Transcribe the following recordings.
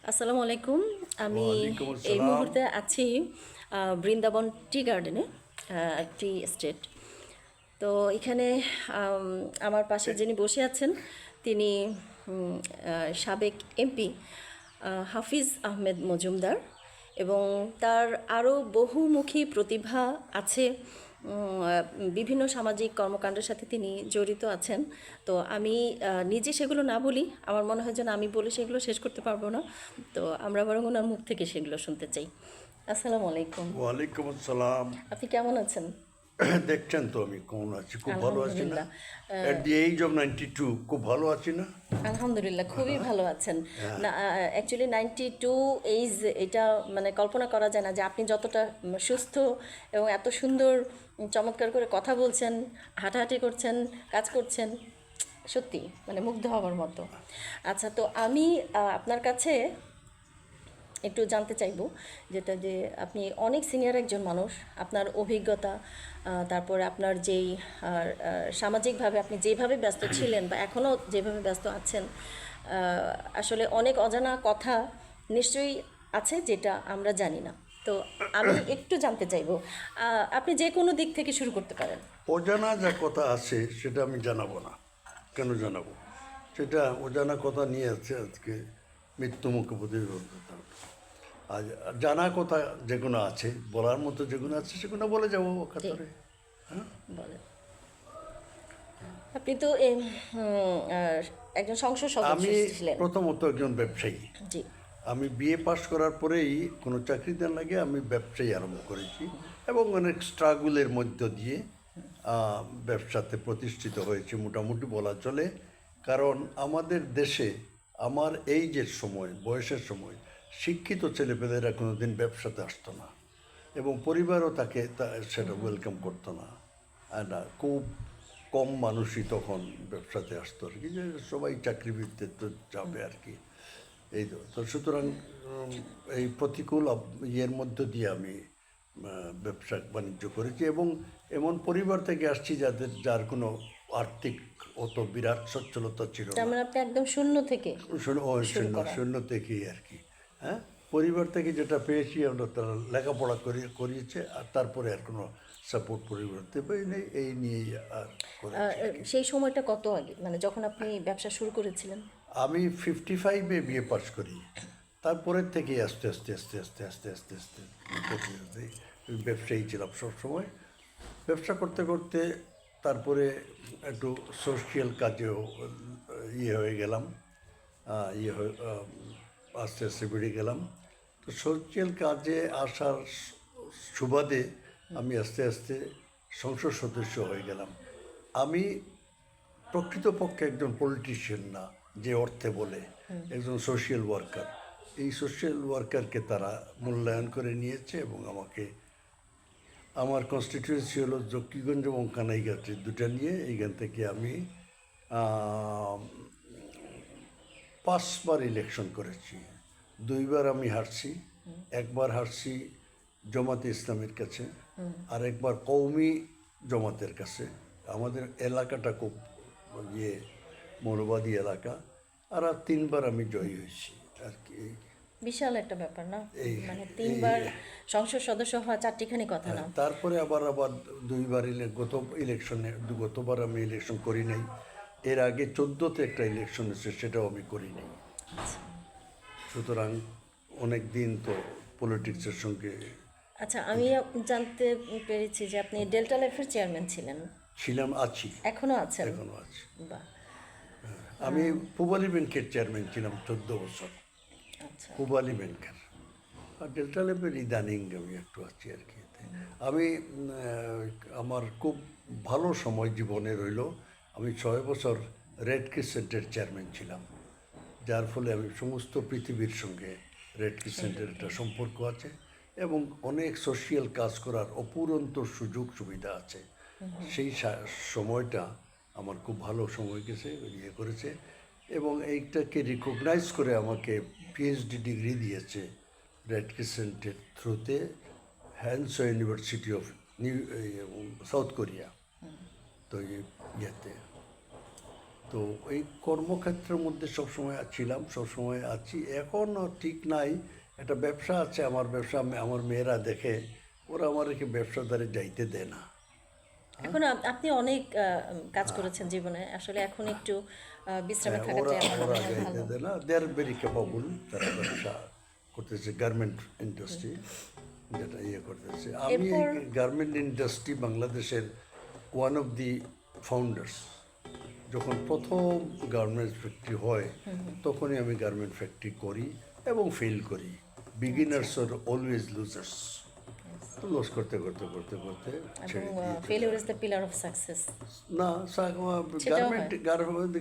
আসসালামু আলাইকুম। আমি ওয়ালাইকুম এই আসসালাম। মুহূর্তে আছি বৃন্দাবন টি গার্ডেনে, টি এস্টেট। তো এখানে আম, আমার পাশে যিনি বসে আছেন তিনি সাবেক এমপি হাফিজ আহমেদ মজুমদার, এবং তার আরও বহুমুখী প্রতিভা আছে। বিভিন্ন সামাজিক কর্মকাণ্ডের সাথে তিনি জড়িত আছেন। তো আমি নিজে সেগুলো না বলি, আমার মনে হয় যেন আমি বলে সেগুলো শেষ করতে পারবো না। তো আমরা বরং ওনার মুখ থেকে সেগুলো শুনতে চাই। আসসালামু আলাইকুম। ওয়ালাইকুম আসসালাম। আপনি কেমন আছেন? দেখছেন তো আমি কেমন আছি, খুব ভালো আছি না? আলহামদুলিল্লাহ। অ্যাট দি এজ অফ 92 খুব ভালো আছি না? আলহামদুলিল্লাহ, খুবই ভালো আছেন। হ্যাঁ। না, অ্যাকচুয়ালি 92 এইজ, এটা মানে কল্পনা করা যায় না যে আপনি যতটা সুস্থ এবং এত সুন্দর চমৎকার করে কথা বলছেন, হাঁটাহাঁটি করছেন, কাজ করছেন, সত্যি মানে মুগ্ধ হওয়ার মতো। আচ্ছা, তো আমি আপনার কাছে একটু জানতে চাইবো, যেটা যে আপনি অনেক সিনিয়র একজন মানুষ, আপনার অভিজ্ঞতা, তারপরে আপনার যেই সামাজিকভাবে আপনি যেভাবে ব্যস্ত ছিলেন বা এখনও যেভাবে ব্যস্ত আছেন, আসলে অনেক অজানা কথা নিশ্চয়ই আছে যেটা আমরা জানি না। তো আমি একটু জানতে চাইবো, আপনি যে কোনো দিক থেকে শুরু করতে পারেন। অজানা যা কথা আছে সেটা আমি জানাবো না। কেন জানাবো? সেটা অজানা কথা নিয়ে আছে আজকে মৃত্যু মুখে প্রতিযোগিতা। আর জানা কথা যেগুলো আছে, বলার মতো যেগুলো আছে সেগুলো বলে যাবো জি, কাতারে। হ্যাঁ। বলেন। আপনি তো একজন সংসদ সদস্য আমি ছিলেন। প্রথমত একজন ব্যবসায়ী। জি। আমি বিএ পাশ করার পরেই কোনো চাকরি দেন লাগে আমি ব্যবসায়ী আরম্ভ করেছি এবং অনেক স্ট্রাগলের মধ্য দিয়ে ব্যবসাতে প্রতিষ্ঠিত হয়েছে মোটামুটি বলা চলে। কারণ আমাদের দেশে আমার এই যে সময় বয়সের সময় শিক্ষিত ছেলেপেলেরা কোনো দিন ব্যবসাতে আসতো না এবং পরিবারও তাকে সেটা ওয়েলকাম করতো না। আর না, খুব কম মানুষই তখন ব্যবসাতে আসতো আর কি, যে সবাই চাকরিবৃত্তে তো যাবে আর কি। এই তো সুতরাং এই প্রতিকূল ইয়ের মধ্য দিয়ে আমি ব্যবসা বাণিজ্য করেছি এবং এমন পরিবার থেকে আসছি যার কোনো আর্থিক অত বিরাট সচ্ছলতা ছিল তার না। মানে আপনি একদম শূন্য থেকে শুরু শূন্য করা। শূন্য থেকেই আর কি। হ্যাঁ, পরিবার থেকে যেটা পেয়েছি আমরা তারা লেখাপড়া করিয়েছে, আর তারপরে আর কোনো সাপোর্ট পরিবারতে পাই নেই, এই নিয়েই আর করেছি আর কি। সেই সময়টা কত আগে, মানে যখন আপনি ব্যবসা শুরু করেছিলেন? আমি 55-এ বিএ পাস করি। তারপরের থেকেই আস্তে আস্তে আস্তে আস্তে আস্তে আস্তে আস্তে করতে করতে ব্যবসায়ী ছিলাম সবসময়। ব্যবসা করতে করতে তারপরে একটু সোশিয়াল কাজেও ইয়ে হয়ে গেলাম, আস্তে আস্তে বেড়ে গেলাম। তো সোশিয়াল কাজে আসার সুবাদে আমি আস্তে আস্তে সংসদ সদস্য হয়ে গেলাম। আমি প্রকৃতপক্ষে একজন পলিটিশিয়ান না, যে অর্থে বলে, একজন সোশ্যাল ওয়ার্কার। এই সোশ্যাল ওয়ার্কারকে তারা মূল্যায়ন করে নিয়েছে এবং আমাকে, আমার কনস্টিটিউয়েন্সি হলো জকিগঞ্জ এবং কানাইঘাট, দুটা নিয়ে এইখান থেকে আমি 5বার ইলেকশন করেছি। 2বার আমি হারছি, একবার হারছি জামাতে ইসলামের কাছে, আর একবার কওমি জামাতের কাছে। আমাদের এলাকাটা খুব ইয়ে মৌলবাদী এলাকা। আর 3বার আমি জয়ী হয়েছি আর কি। বিশাল একটা ব্যাপার না? এই মানে এই 3বার সংসদ সদস্য হওয়া চারটিখানি কথা না। তারপরে আবার আবার 2বার ইলেকশনে, গতবার আমি ইলেকশন করি নাই। এর আগে 14তে একটা ইলেকশন এসেছে, সেটাও আমি করি নাই। সুতরাং অনেক দিন তো পলিটিক্সের সঙ্গে আচ্ছা, আমি জানতে পেরেছি যে আপনি ডেল্টা লাইফের চেয়ারম্যান ছিলেন, ছিলাম, আছি, এখনো আছেন। এখনো আছি। বাহ। আমি পূবালী ব্যাংকের চেয়ারম্যান ছিলাম 14 বছর, আচ্ছা। পূবালী ব্যাংকের। আর ডেল্টা লেভেল ইদানিং আমি একটু আছি আর কি এতে। আমি আমার খুব ভালো সময় জীবনে রইল। আমি 6 বছর রেড ক্রিসেন্টের চেয়ারম্যান ছিলাম, যার ফলে আমি সমস্ত পৃথিবীর সঙ্গে রেড ক্রিসেন্টের একটা সম্পর্ক আছে এবং অনেক সোশিয়াল কাজ করার অপুরন্ত সুযোগ সুবিধা আছে। সেই সময়টা আমার খুব ভালো সময় গেছে, ইয়ে করেছে এবং এইটাকে রিকগনাইজ করে আমাকে পিএইচডি ডিগ্রি দিয়েছে রেড ক্রিসেন্টের থ্রুতে, হ্যানসো ইউনিভার্সিটি অফ সাউথ কোরিয়া। তো ইয়েতে তো এই কর্মক্ষেত্রের মধ্যে সবসময় ছিলাম, সবসময় আছি, এখনও ঠিক নাই। একটা ব্যবসা আছে, আমার ব্যবসা আমার মেয়েরা দেখে, ওরা আমাকে ব্যবসা দ্বারে যাইতে দেয় না। এখন আপনি অনেক কাজ করেছেন জীবনে, আসলে এখন একটু বিশ্রামে হ্যাঁ, থাকাটাই আমার ওরা মনে হয় যাইতে ভালো। দেয় না, দে আর ভেরি ক্যাপাবল, তারা ব্যবসা করতেছে, গার্মেন্ট ইন্ডাস্ট্রি যেটা করতেছে। আমি এই এরপর গার্মেন্ট ইন্ডাস্ট্রি বাংলাদেশের ওয়ান অফ দি ফাউন্ডার্স। যখন প্রথম গার্মেন্টস ফ্যাক্টরি হয় তখনই আমি গার্মেন্ট ফ্যাক্টরি করি এবং ফেল করি। Beginners are always losers. Loss করতে করতে করতে করতে এবং ছেড়ে দিয়ে failure is the pillar of success. না, সেটাও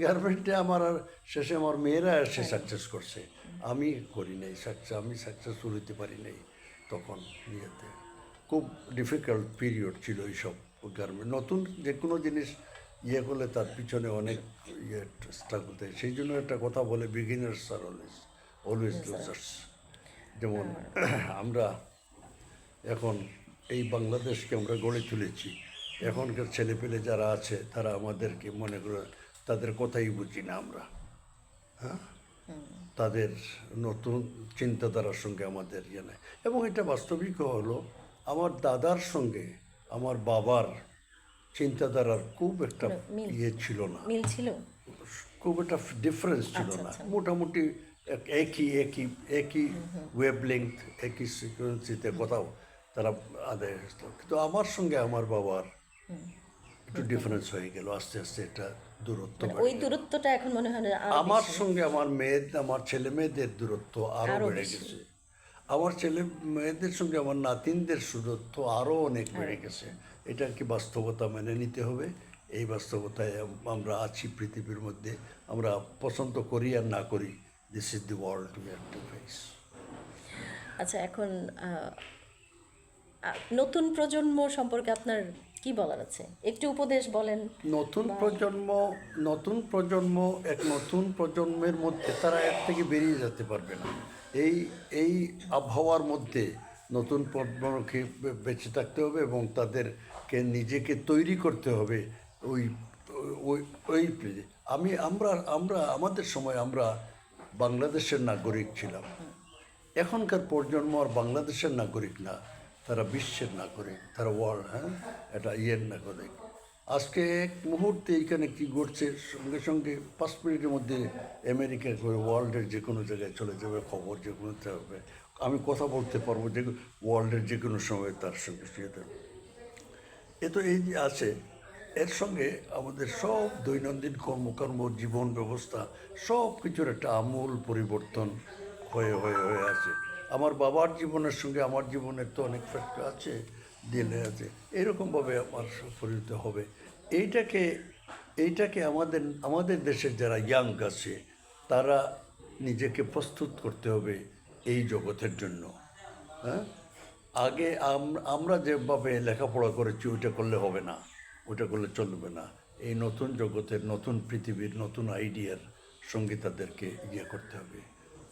গার্মেন্টে আমার আর শেষে আমার মেয়েরা এসে সাকসেস করছে, আমি করি নাই সাকসেস, আমি সাকসেসফুল হতে পারি নাই তখন। ইয়েতে খুব ডিফিকাল্ট পিরিয়ড ছিল এইসব গার্মেন্ট। নতুন যে কোনো জিনিস করলে তার পিছনে অনেক স্ট্রাগল দেয়। সেই জন্য একটা কথা বলে, বিগিনার্স আর অলওয়েজ লুজার্স। যেমন আমরা এখন এই বাংলাদেশকে আমরা গড়ে তুলেছি, এখনকার ছেলেপেলে যারা আছে তারা আমাদেরকে মনে করে তাদের কথাই বুঝি না আমরা। হ্যাঁ, তাদের নতুন চিন্তাধারার সঙ্গে আমাদের নেই। এবং এটা বাস্তবিক হলো, আমার দাদার সঙ্গে আমার বাবার চিন্তাধারার খুব একটা মিল ছিল না, মিল ছিল। খুব একটা ডিফারেন্স ছিল না, মোটামুটি একই একই একই ওয়েভলেংথ, একই সিকোয়েন্সিতে কোথাও তারা আদায় আসতো। কিন্তু আমার সঙ্গে আমার বাবার একটু ডিফারেন্স হয়ে গেল, আস্তে আস্তে এটা দূরত্ব মানে বেড়ে ওই গেল। দূরত্বটা এখন মনে হয় না আরো আমার বেশি। সঙ্গে আমার ছেলে মেয়েদের দূরত্ব আরও আরো বেড়ে বেশি। গেছে। আমার ছেলে মেয়েদের সঙ্গে আমার নাতিনদের দূরত্ব আরও অনেক বেড়ে গেছে। এটা কি বাস্তবতা মেনে নিতে হবে। এই বাস্তবতায় আমরা আছি পৃথিবীর মধ্যে, আমরা পছন্দ করি আর না করি, this is the world we have to face. আচ্ছা, এখন নতুন প্রজন্ম সম্পর্কে আপনার কি বলার আছে, একটু উপদেশ বলেন। নতুন প্রজন্ম এক নতুন প্রজন্মের মধ্যে তারা এর থেকে বেরিয়ে যেতে পারবে না। এই এই আবহাওয়ার মধ্যে নতুন প্রজন্মকে বেঁচে থাকতে হবে এবং তাদেরকে নিজেকে তৈরি করতে হবে। ওই ওই ওই আমরা আমাদের সময় আমরা বাংলাদেশের নাগরিক ছিলাম। এখনকার প্রজন্ম আর বাংলাদেশের নাগরিক না, তারা বিশ্বের নাগরিক, তারা ওয়ার্ল্ড, এটা নাগরিক। আজকে এক মুহূর্তে এইখানে কী ঘটছে, সঙ্গে সঙ্গে 5 মিনিটের মধ্যে আমেরিকা করে ওয়ার্ল্ডের যে কোনো জায়গায় চলে যাবে, খবর যে কোনো হবে, আমি কথা বলতে পারবো যে ওয়ার্ল্ডের যে কোনো সময় তার সঙ্গে শুয়ে। এ তো এই যে আছে, এর সঙ্গে আমাদের সব দৈনন্দিন কর্মকর্ম জীবন ব্যবস্থা সব কিছুর একটা আমূল পরিবর্তন হয়ে হয়ে হয়ে আছে। আমার বাবার জীবনের সঙ্গে আমার জীবনের তো অনেক ফ্যাক্টর আছে, দিলে আছে, এরকমভাবে আমার পরিণত হবে। এইটাকে আমাদের দেশের যারা ইয়াং আছে তারা নিজেকে প্রস্তুত করতে হবে এই জগতের জন্য। হ্যাঁ, আগে আমরা যেভাবে লেখাপড়া করেছি ওইটা করলে হবে না, ওইটা করলে চলবে না। এই নতুন জগতের, নতুন পৃথিবীর, নতুন আইডিয়ার সঙ্গে তাদেরকে করতে হবে।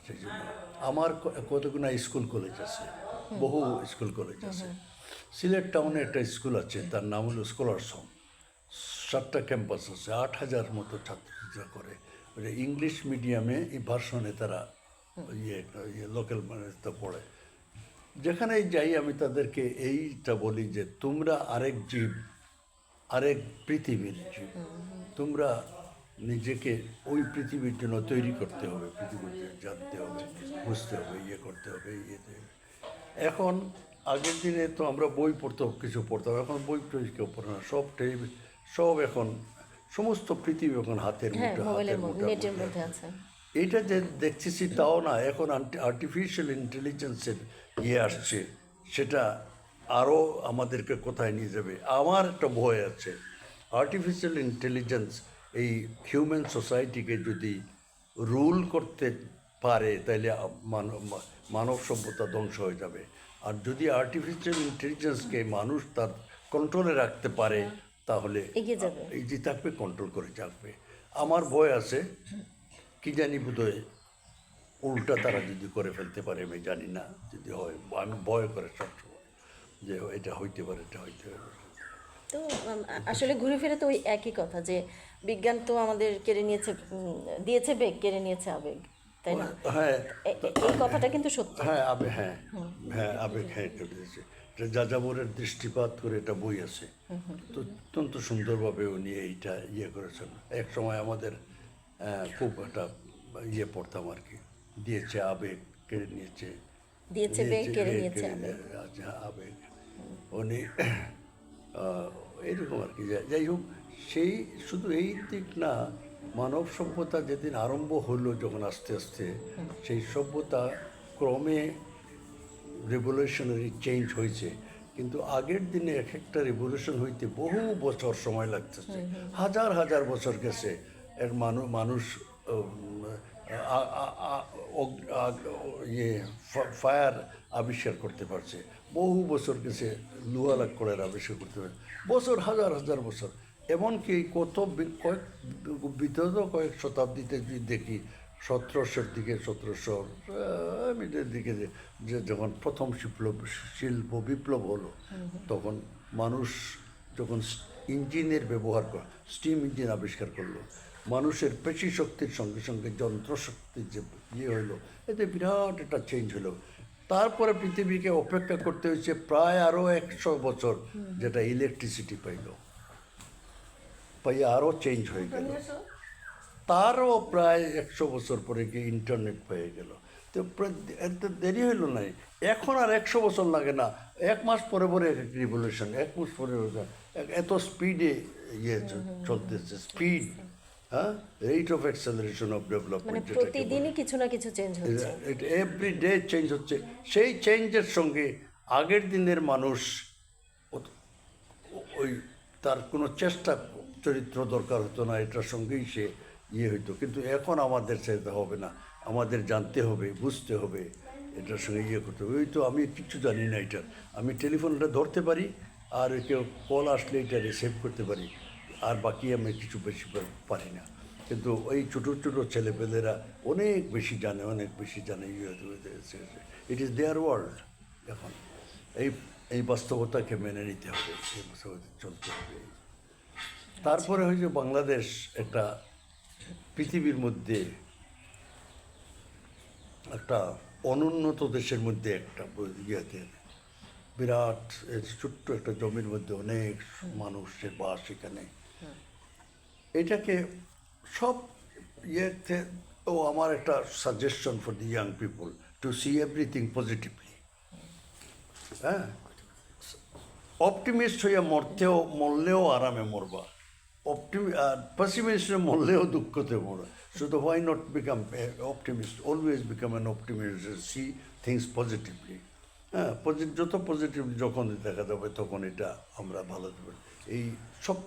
সেই জন্য আমার কতগুলো স্কুল কলেজ আছে, বহু স্কুল কলেজ আছে। সিলেট টাউনে একটা স্কুল আছে, তার নাম হলো স্কলার্স হোম। 7টা ক্যাম্পাস আছে, 8,000 মতো ছাত্রছাত্রীরা করে। ইংলিশ মিডিয়ামে এই ভার্সনে তারা লোকাল মানুষটা পড়ে। যেখানেই যাই আমি তাদেরকে এইটা বলি যে তোমরা আরেক জীব, আরেক পৃথিবীর জীব, তোমরা নিজেকে ওই পৃথিবীর জন্য তৈরি করতে হবে, পৃথিবীতে জানতে হবে, বুঝতে হবে, করতে হবে, এখন আগের দিনে তো আমরা বই পড়তাম, কিছু পড়তাম, এখন বই কেউ পড়ে না, সব এখন সমস্ত পৃথিবী এখন হাতের মুঠো, হাতের মুঠো নেটের মধ্যে আছে। এইটা যে দেখতেছি তাও না, এখন আর্টিফিশিয়াল ইন্টেলিজেন্সের আসছে, সেটা আরও আমাদেরকে কোথায় নিয়ে যাবে। আমার একটা ভয় আছে, আর্টিফিশিয়াল ইন্টেলিজেন্স এই হিউম্যান সোসাইটিকে যদি রুল করতে পারে তাহলে মানব সভ্যতা ধ্বংস হয়ে যাবে। আর যদি আর্টিফিশিয়াল ইন্টেলিজেন্সকে মানুষ তার কন্ট্রোলে রাখতে পারে তাহলে এগিয়ে যাবে, এগিয়ে থাকবে, কন্ট্রোল করে থাকবে। আমার ভয় আছে, কি জানি বোধহয় উল্টা তারা যদি করে ফেলতে পারে, আমি জানি না, যদি হয় আমি ভয় করে সবসময় যে এটা হইতে পারে, এটা হইতে পারে। তো আসলে ঘুরে ফিরে তো ওই একই কথা যে বিজ্ঞান তো আমাদের কেড়ে নিয়েছে, দিয়েছে বেগ, কেড়ে নিয়েছে আবেগ, তাই না? হ্যাঁ এই কথাটা কিন্তু সত্য। হ্যাঁ আবেগ, হ্যাঁ হ্যাঁ আবেগ, হ্যাঁ করে দিয়েছে। এটা যাযাবরের দৃষ্টিপাত করে এটা বই আছে, তো অত্যন্ত সুন্দরভাবে উনি এইটা করেছেন। এক সময় আমাদের খুব একটা পড়তাম আর কি, দিয়েছে আবেগ কেড়ে নিয়েছে, দিয়েছে বেগ, কেড়ে নিয়েছে আবেগ। আবেগ উনি এরকম আর কি। যাই হোক, সেই শুধু এই দিক না, মানব সভ্যতা যেদিন আরম্ভ হলো, যখন আস্তে আস্তে সেই সভ্যতা ক্রমে রেভলিউশনারি চেঞ্জ হয়েছে, কিন্তু আগের দিনে এক একটা রেভলিউশন হইতে বহু বছর সময় লাগতেছে, হাজার হাজার বছর গেছে। এর মানুষ ফায়ার আবিষ্কার করতে পারছে, বহু বছর গেছে লোহা লাক্কড়ের আবিষ্কার করতে পারছে, বছর হাজার হাজার বছর। এমনকি কত কয়েক বিগত কয়েক শতাব্দীতে যদি দেখি, 1700-র দিকে, 1700 দিকে যে যখন প্রথম শিল্প বিপ্লব হলো, তখন মানুষ যখন ইঞ্জিনের ব্যবহার করে, স্টিম ইঞ্জিন আবিষ্কার করলো, মানুষের পেশি শক্তির সঙ্গে সঙ্গে যন্ত্রশক্তির যে হলো, এতে বিরাট একটা চেঞ্জ হলো। তারপরে পৃথিবীকে অপেক্ষা করতে হয়েছে প্রায় আরও 100 বছর, যেটা ইলেকট্রিসিটি পাইয়ে আরও চেঞ্জ হয়ে গেল। তারও প্রায় 100 বছর পরে গিয়ে ইন্টারনেট পেয়ে গেল। তো এত দেরি হইল না, এখন আর 100 বছর লাগে না, 1 মাস পরে পরে এক রিভলিউশন, 1 মাস পরে এত স্পিডে চলতেছে, স্পিড, হ্যাঁ, রেট অফ অ্যাক্সেলারেশন অফ মানে ডেভেলপমেন্ট, প্রতিদিনই কিছু না কিছু চেঞ্জ হচ্ছে। এভরি ডে চেঞ্জ হচ্ছে। সেই চেঞ্জের সঙ্গে আগের দিনের মানুষ ওই তার কোনো চেষ্টা চরিত্র দরকার হতো না, এটার সঙ্গেই সে হইতো। কিন্তু এখন আমাদের চাইতে হবে না, আমাদের জানতে হবে, বুঝতে হবে, এটার সঙ্গে করতে হবে। ওই তো আমি কিছু জানি না এটার, আমি টেলিফোনটা ধরতে পারি, আর কেউ কল আসলে এটা রিসিভ করতে পারি, আর বাকি আমি কিছু বেশি পারি না। কিন্তু ওই ছোটো ছোটো ছেলেপেলেরা অনেক বেশি জানে, অনেক বেশি জানে। It is there world. এখন এই বাস্তবতাকে মেনে নিতে হবে, এই বাস্তবতা চলতে হবে। তারপরে হয়েছে বাংলাদেশ একটা পৃথিবীর মধ্যে একটা অনুন্নত দেশের মধ্যে একটা বিরাট ছোট্ট একটা জমির মধ্যে অনেক মানুষের বাস এখানে। এটাকে সব আমার একটা suggestion for the young people to C everything positively. হ্যাঁ, অপটিমিস্ট হইয়া মরলেও আরামে মরবা, pessimist মরলেও দুঃখতে মরবা। So why not become an optimist? Always become an optimist. See things positively. হ্যাঁ, যত পজিটিভলি যখন দেখা যাবে, তখন এটা আমরা ভালো দেবো। এই সব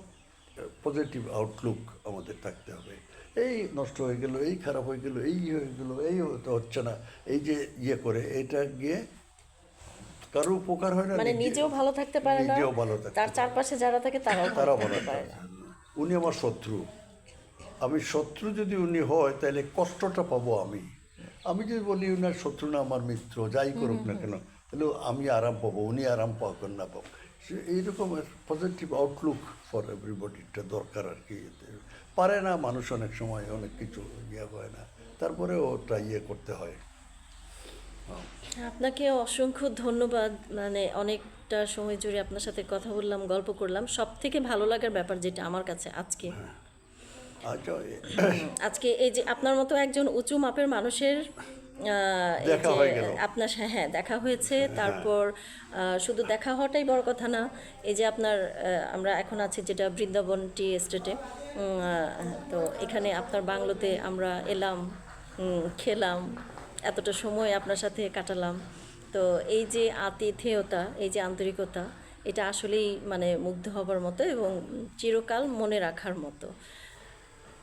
পজিটিভ আউটলুক আমাদের থাকতে হবে। এই নষ্ট হয়ে গেল, এই খারাপ হয়ে গেল, এই হয়ে গেল, এই হচ্ছে না, এই যে করে এটা গিয়ে কারো উপকার হয় না, মানে নিজেও ভালো থাকতে পারে না, নিজেও ভালো থাকতে, তার চারপাশে যারা থাকে তারাও ভালো থাকতে পারে থাকে। না। উনি আমার শত্রু, আমি শত্রু যদি উনি হয়, তাহলে কষ্টটা পাবো আমি। আমি যদি বলি উনার শত্রু না আমার মিত্র, যাই করুক না কেন, তাহলে আমি আরাম পাবো, উনি আরাম পাবেন না পাবো। এইরকম পজিটিভ আউটলুক ফর এভরিবডিটা দরকার আর কি। পারে না মানুষ, অনেক সময় অনেক কিছু হয় না, তারপরে ওটা করতে হয়। আপনাকে অসংখ্য ধন্যবাদ। মানে অনেকটা সময় জুড়ে আপনার সাথে কথা বললাম, গল্প করলাম। সব থেকে ভালো লাগার ব্যাপার যেটা আমার কাছে আচ্ছা, আজকে এই যে আপনার মতো একজন উঁচু মাপের মানুষের এই দেখা যে হয়ে গেল। আপনার হ্যাঁ দেখা হয়েছে। তারপর শুধু দেখা হওয়াটাই বড় কথা না, এই যে আপনার আমরা এখন আছি যেটা বৃন্দাবন টি এস্টেটে, তো এখানে আপনার বাংলোতে আমরা এলাম, খেলাম, এতটা সময় আপনার সাথে কাটালাম। তো এই যে আতিথেয়তা, এই যে আন্তরিকতা, এটা আসলেই মানে মুগ্ধ হবার মতো এবং চিরকাল মনে রাখার মতো।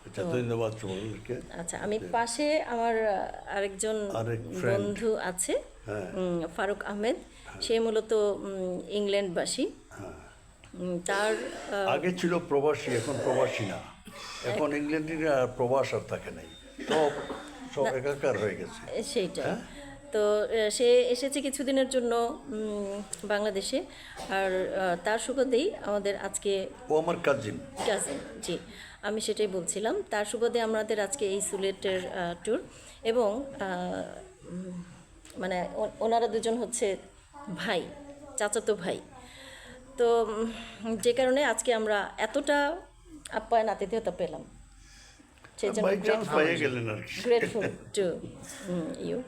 আচ্ছা, ধন্যবাদ সকলকে। আচ্ছা, আমি পাশে আমার আরেকজন বন্ধু আছে, ফারুক আহমেদ। সে মূলত ইংল্যান্ডবাসী। তার আগে ছিল প্রবাসী, এখন প্রবাসী না, এখন ইংল্যান্ডের প্রবাস আর থাকে নাই, সব একাকার হয়ে গেছে। সেইটা তো সে এসেছে কিছুদিনের জন্য বাংলাদেশে, আর তার সুবাদেই আমাদের আজকে ও আমার কাজিন। জি, আমি সেটাই বলছিলাম। তার সুবাদে আমাদের আজকে এই সিলেটের ট্যুর এবং মানে ওনারা দুজন হচ্ছে ভাই, চাচাতো ভাই। তো যে কারণে আজকে আমরা এতটা আপ্যায়ন আতিথেয়তা পেলাম, সেই জন্য বাই চান্স পাইয়ে গেলেন আর কি। Grateful to you.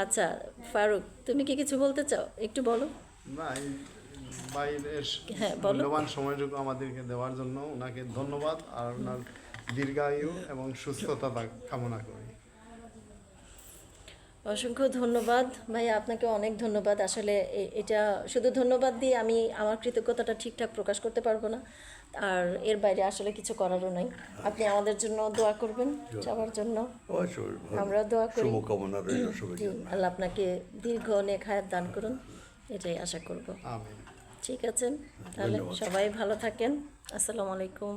আচ্ছা ফারুক, তুমি কি কিছু বলতে চাও? একটু বলো। না, এই বাইরের হ্যাঁ, বলো। মূল্যবান সময়টুকু আমাদেরকে দেওয়ার জন্য ওনাকে ধন্যবাদ, আর ওনার দীর্ঘায়ু এবং সুস্থতা কামনা করি। অসংখ্য ধন্যবাদ ভাইয়া, আপনাকে অনেক ধন্যবাদ। আসলে এটা শুধু ধন্যবাদ দিয়ে আমি আমার কৃতজ্ঞতাটা ঠিকঠাক প্রকাশ করতে পারবো না, আর এর বাইরে আসলে কিছু করারও নাই। আপনি আমাদের জন্য দোয়া করবেন, সবার জন্য। অবশ্যই, আমরা দোয়া করি। শুভকামনা রইল সবাই জি, আল্লাহ আপনাকে দীর্ঘ নেক হায়াত দান করুন, এটাই আশা করব। আমিন। ঠিক আছে, তাহলে সবাই ভালো থাকেন। আসসালামু আলাইকুম।